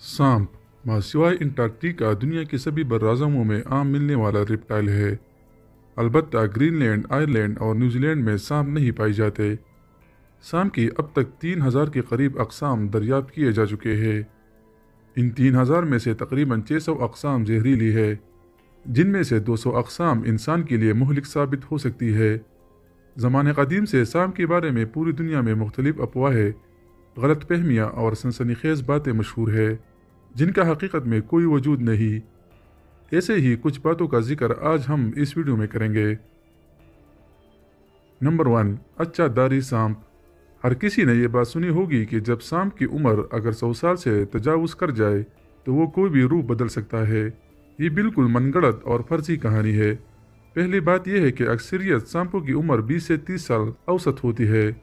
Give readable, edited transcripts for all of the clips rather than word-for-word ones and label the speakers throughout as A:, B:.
A: सांप मासिवाय अंटार्कटिका दुनिया के सभी बर्राज़मों में आम मिलने वाला रिप्टाइल है। अलबत्ता ग्रीनलैंड, आयरलैंड और न्यूजीलैंड में सांप नहीं पाए जाते। सांप की अब तक 3000 के करीब अक़साम दरियाफ्त किए जा चुके हैं। इन 3000 में से तकरीबन 600 अक़साम जहरीली है, जिनमें से 200 अक़साम इंसान के लिए मुहलिक साबित हो सकती है। ज़माने क़दीम से सांप के बारे में पूरी दुनिया में मुख्तलिफ अफवाहें, गलत फहमियाँ और सनसनीखेज़ बातें मशहूर है, जिनका हकीकत में कोई वजूद नहीं। ऐसे ही कुछ बातों का जिक्र आज हम इस वीडियो में करेंगे। नंबर 1, अच्छा दारी सांप। हर किसी ने यह बात सुनी होगी कि जब सांप की उम्र अगर 100 साल से तजावुज़ कर जाए तो वो कोई भी रूप बदल सकता है। ये बिल्कुल मनगढ़ंत और फर्जी कहानी है। पहली बात यह है कि अक्सरियत सांपों की उम्र 20 से 30 साल औसत होती है,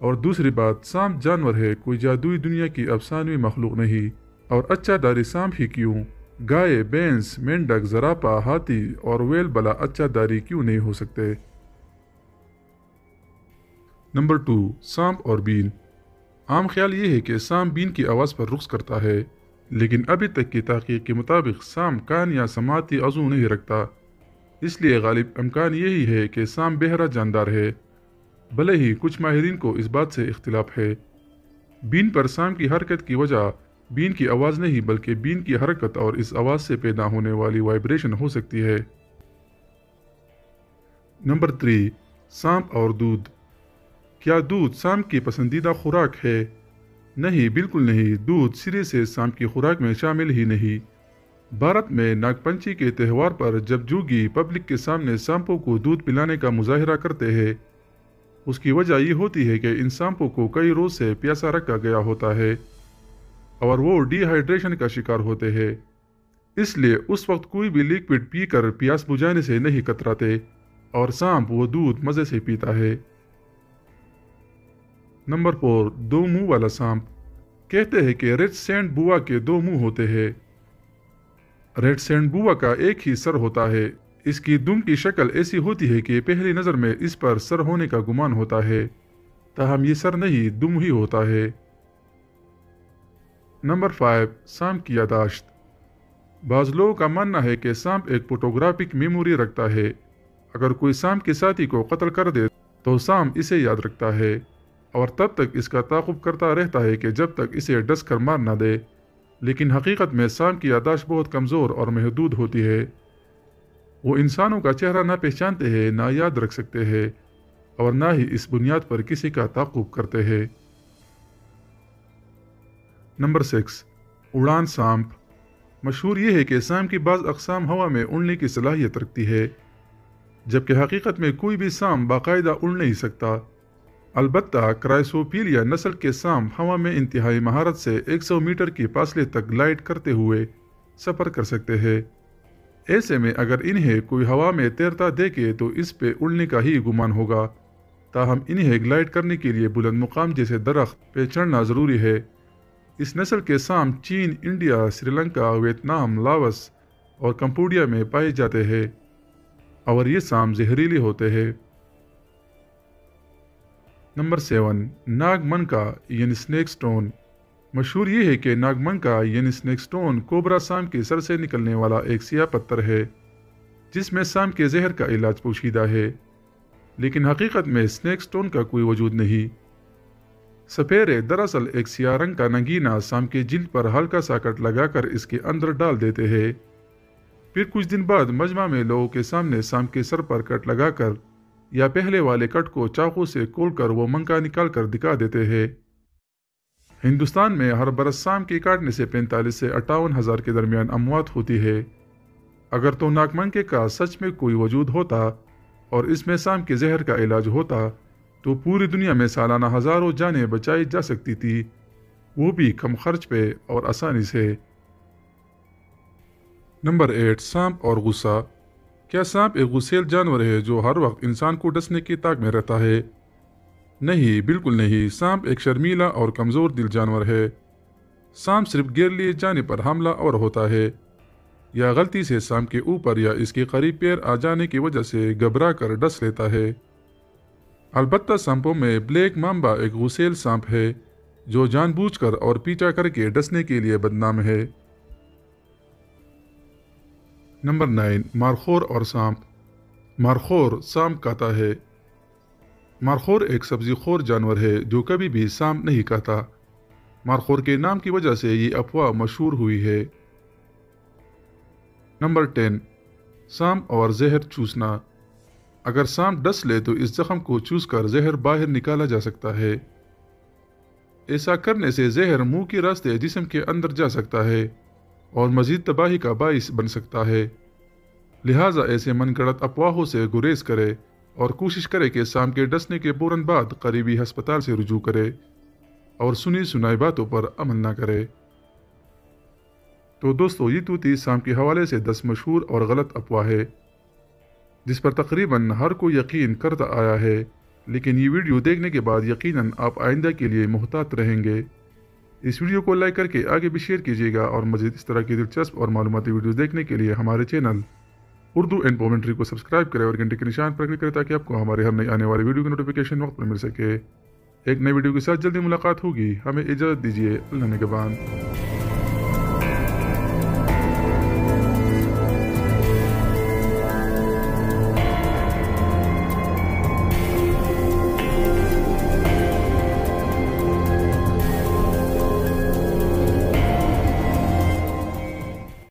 A: और दूसरी बात, सांप जानवर है, कोई जादुई दुनिया की अफसानवी मखलूक नहीं। और अच्छा दारी सांप ही क्यों, गाय, भैंस, मेंढक, ज़राफ़ा, हाथी और वेल भला अच्छा दारी क्यों नहीं हो सकते। नंबर 2, सांप और बीन। आम ख्याल ये है कि सांप बीन की आवाज़ पर रुख्स करता है, लेकिन अभी तक की तहकीक के मुताबिक सांप कान या समाती अज़ू नहीं रखता। इसलिए गालिब इम्कान यही है कि सांप बहरा जानदार है, भले ही कुछ माहिरीन को इस बात से इख्तिलाफ है। बीन पर सांप की हरकत की वजह बीन की आवाज़ नहीं बल्कि बीन की हरकत और इस आवाज़ से पैदा होने वाली वाइब्रेशन हो सकती है। नंबर 3, सांप और दूध। क्या दूध सांप की पसंदीदा खुराक है? नहीं, बिल्कुल नहीं। दूध सिरे से सांप की खुराक में शामिल ही नहीं। भारत में नागपंचमी के त्यौहार पर जब जोगी पब्लिक के सामने सांपों को दूध पिलाने का मुजाहिरा करते हैं, उसकी वजह ये होती है कि इन सांपों को कई रोज से प्यासा रखा गया होता है और वो डिहाइड्रेशन का शिकार होते हैं। इसलिए उस वक्त कोई भी लिक्विड पीकर प्यास बुझाने से नहीं कतराते और सांप वो दूध मज़े से पीता है। नंबर 4, 2 मुंह वाला सांप। कहते हैं कि रेड सैंड बुआ के 2 मुंह होते हैं। रेड सैंड बुआ का एक ही सर होता है। इसकी दुम की शक्ल ऐसी होती है कि पहली नज़र में इस पर सर होने का गुमान होता है, ताहम ये सर नहीं, दुम ही होता है। नंबर 5, सांप की यादाश्त। बाज़ लोगों का मानना है कि सांप एक फोटोग्राफिक मेमोरी रखता है। अगर कोई सांप के साथी को कत्ल कर दे तो सांप इसे याद रखता है और तब तक इसका ताक़ुब करता रहता है कि जब तक इसे डस कर मार ना दे। लेकिन हकीकत में सांप की यादाश्त बहुत कमज़ोर और महदूद होती है। वो इंसानों का चेहरा ना पहचानते हैं, ना याद रख सकते हैं और ना ही इस बुनियाद पर किसी का ताक़ुब करते हैं। नंबर 6, उड़ान सांप। मशहूर ये है कि सांप की बाज़ अक़साम हवा में उड़ने की सलाहियत रखती है, जबकि हकीकत में कोई भी सांप बाकायदा उड़ नहीं सकता। अलबत्ता क्राइसोफिलिया नस्ल के सांप हवा में इंतहाई महारत से 100 मीटर के फासले तक ग्लाइड करते हुए सफ़र कर सकते हैं। ऐसे में अगर इन्हें कोई हवा में तैरता देखे तो इस पे उड़ने का ही गुमान होगा, ताहम इन्हें ग्लाइड करने के लिए बुलंद मुकाम जैसे दरख्त पे चढ़ना ज़रूरी है। इस नस्ल के सांप चीन, इंडिया, श्रीलंका, वियतनाम, लाओस और कंबोडिया में पाए जाते हैं और ये सांप जहरीले होते हैं। नंबर 7, नागमनका यानी स्नेक स्टोन। मशहूर ये है कि नागमनका यानी स्नेक स्टोन कोबरा सांप के सर से निकलने वाला एक सियाह पत्थर है, जिसमें सांप के जहर का इलाज पोशीदा है, लेकिन हकीकत में स्नेक स्टोन का कोई वजूद नहीं। सपेरे दरअसल एक सियाह रंग का नगीना सांप के जिल्द पर हल्का सा कट लगाकर इसके अंदर डाल देते हैं। फिर कुछ दिन बाद मजमा में लोगों के सामने सांप के सर पर कट लगाकर या पहले वाले कट को चाकू से खोलकर वो मंका निकाल कर दिखा देते हैं। हिंदुस्तान में हर बरस सांप के काटने से 45 से 58 हज़ार के दरमियान अमवात होती है। अगर तो नागमनके का सच में कोई वजूद होता और इसमें सांप के जहर का इलाज होता तो पूरी दुनिया में सालाना हज़ारों जानें बचाई जा सकती थी, वो भी कम खर्च पे और आसानी से। नंबर 8, सांप और गुस्सा। क्या सांप एक गुस्सेल जानवर है जो हर वक्त इंसान को डसने की ताक में रहता है? नहीं, बिल्कुल नहीं। सांप एक शर्मीला और कमज़ोर दिल जानवर है। सांप सिर्फ गिर लिए जाने पर हमला और होता है या गलती से सांप के ऊपर या इसके करीब पैर आ जाने की वजह से घबरा कर डस लेता है। अलबत्ता सांपों में ब्लैक माम्बा एक गुस्सेल सांप है جو جان بوجھ کر اور پیچھا کر کے ڈسنے کے لیے بدنام ہے۔ نمبر 9، مارخور اور سانپ۔ مارخور سانپ کھاتا ہے۔ مارخور ایک سبزی خور جانور ہے جو کبھی بھی سانپ نہیں کھاتا۔ مارخور کے نام کی وجہ سے یہ افواہ مشہور ہوئی ہے۔ نمبر 10، سانپ اور زہر چوسنا۔ اگر سانپ ڈس لے تو اس زخم کو چوس کر زہر باہر نکالا جا سکتا ہے۔ ایسا کرنے سے زہر منہ کے راستے جسم کے اندر جا سکتا ہے اور مزید تباہی کا باعث بن سکتا ہے۔ لہٰذا ایسے من گھڑت افواہوں سے گریز کرے اور کوشش کرے کہ سانپ کے ڈسنے کے فوراً بعد قریبی ہسپتال سے رجوع کرے اور سنی سنائی باتوں پر عمل نہ کرے۔ تو دوستو، یہ تو تھی سانپ کے حوالے سے 10 مشہور اور غلط افواہیں جس پر تقریباً ہر کوئی یقین کرتا آیا ہے، لیکن یہ ویڈیو دیکھنے کے بعد یقیناً آپ آئندہ کے لیے محتاط رہیں گے۔ اس ویڈیو کو لائک کر کے آگے بھی شیئر کیجیے گا اور مزید اس طرح کی دلچسپ اور معلوماتی ویڈیوز دیکھنے کے لیے ہمارے چینل اردو اینڈ پومنٹری کو سبسکرائب کریں اور گھنٹے کے نشان پر کلک کریں تاکہ آپ کو ہمارے ہر نئی آنے والی ویڈیو کی نوٹیفیکیشن وقت پر مل سکے۔ ایک نئی ویڈیو کے ساتھ جلدی ملاقات ہوگی۔ ہمیں اجازت دیجیے۔ اللہ نگہبان۔